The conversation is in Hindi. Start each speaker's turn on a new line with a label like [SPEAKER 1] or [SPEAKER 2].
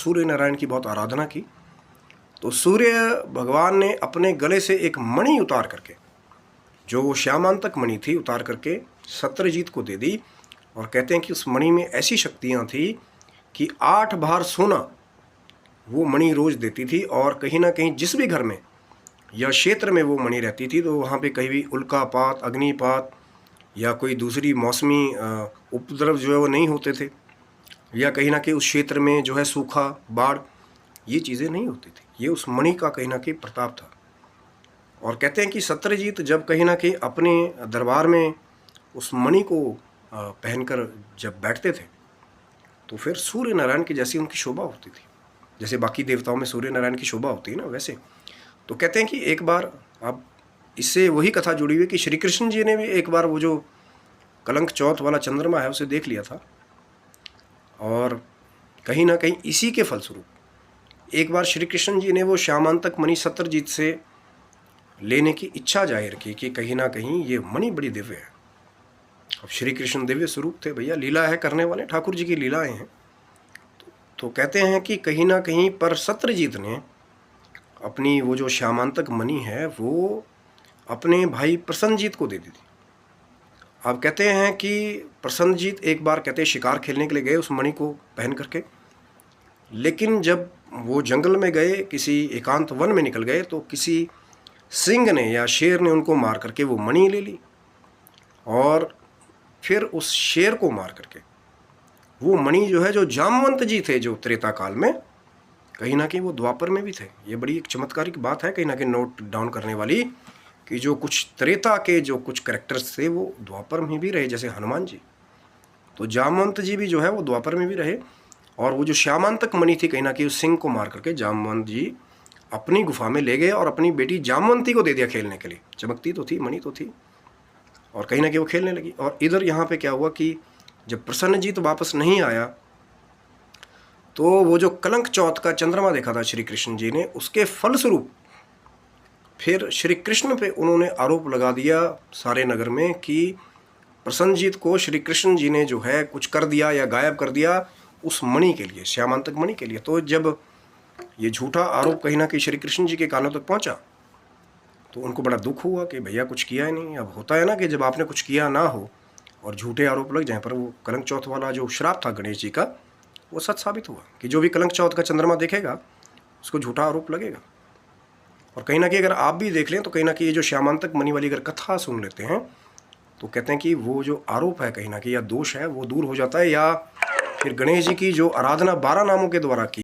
[SPEAKER 1] सूर्य नारायण की बहुत आराधना की, तो सूर्य भगवान ने अपने गले से एक मणि उतार करके, जो वो श्यामांतक मणि थी, उतार करके सत्यजीत को दे दी। और कहते हैं कि उस मणि में ऐसी शक्तियाँ थी कि 8 भार सोना वो मणि रोज देती थी। और कहीं ना कहीं जिस भी घर में या क्षेत्र में वो मणि रहती थी, तो वहाँ पे कहीं भी उल्कापात, अग्निपात या कोई दूसरी मौसमी उपद्रव जो है वो नहीं होते थे, या कहीं ना कहीं उस क्षेत्र में जो है सूखा, बाढ़, ये चीज़ें नहीं होती थी। ये उस मणि का कहीं ना कहीं प्रताप था। और कहते हैं कि सत्यजीत जब कहीं ना कहीं अपने दरबार में उस मणि को पहनकर जब बैठते थे, तो फिर सूर्य नारायण की जैसी उनकी शोभा होती थी। जैसे बाकी देवताओं में सूर्य नारायण की शोभा होती है ना, वैसे। तो कहते हैं कि एक बार, अब इससे वही कथा जुड़ी हुई कि श्री कृष्ण जी ने भी एक बार वो जो कलंक चौथ वाला चंद्रमा है उसे देख लिया था। और कहीं ना कहीं इसी के फलस्वरूप एक बार श्री कृष्ण जी ने वो श्यामांतक मणि सत्यजीत से लेने की इच्छा जाहिर की कि कहीं ना कहीं ये मणि बड़ी दिव्य है। अब श्री कृष्ण दिव्य स्वरूप थे भैया, लीला है करने वाले, ठाकुर जी की लीलाएं हैं। तो कहते हैं कि कहीं ना कहीं पर सत्यजीत ने अपनी वो जो श्यामांतक मणि है वो अपने भाई प्रसन्नजीत को दे दी थी। अब कहते हैं कि प्रसन्नजीत एक बार कहते शिकार खेलने के लिए गए उस मणि को पहन करके, लेकिन जब वो जंगल में गए, किसी एकांत वन में निकल गए, तो किसी सिंह ने या शेर ने उनको मार करके वो मणि ले ली। और फिर उस शेर को मार करके वो मणि जो है, जो जामवंत जी थे जो त्रेता काल में, कहीं ना कहीं वो द्वापर में भी थे। ये बड़ी एक चमत्कारिक बात है कहीं ना कहीं नोट डाउन करने वाली, कि जो कुछ त्रेता के जो कुछ कैरेक्टर्स थे वो द्वापर में भी रहे, जैसे हनुमान जी। तो जामवंत जी भी जो है वो द्वापर में भी रहे। और वो जो श्यामांतक मणि थी, कहीं ना कहीं उस सिंह को मार करके जामवंत जी अपनी गुफा में ले गए और अपनी बेटी जामवंती को दे दिया खेलने के लिए। चमकती तो थी, मणि तो थी, और कहीं ना कहीं वो खेलने लगी। और इधर यहाँ पे क्या हुआ कि जब प्रसन्नजीत वापस नहीं आया, तो वो जो कलंक चौथ का चंद्रमा देखा था श्री कृष्ण जी ने, उसके फलस्वरूप फिर श्री कृष्ण पे उन्होंने आरोप लगा दिया सारे नगर में कि प्रसन्नजीत को श्री कृष्ण जी ने जो है कुछ कर दिया या गायब कर दिया उस मणि के लिए, श्यामांतक मणि के लिए। तो जब ये झूठा आरोप कहीं ना कहीं श्री कृष्ण जी के कानों तक पहुंचा, तो उनको बड़ा दुख हुआ कि भैया कुछ किया ही नहीं। अब होता है ना कि जब आपने कुछ किया ना हो और झूठे आरोप लग जाए, पर वो कलंक चौथ वाला जो श्राप था गणेश जी का, वो सच साबित हुआ कि जो भी कलंक चौथ का चंद्रमा देखेगा उसको झूठा आरोप लगेगा। और कहीं ना कहीं अगर आप भी देख लें, तो कहीं ना कहीं ये जो श्यामांतक मणि वाली अगर कथा सुन लेते हैं, तो कहते हैं कि वो जो आरोप है कहीं ना कहीं या दोष है वो दूर हो जाता है, या फिर गणेश जी की जो आराधना 12 नामों के द्वारा की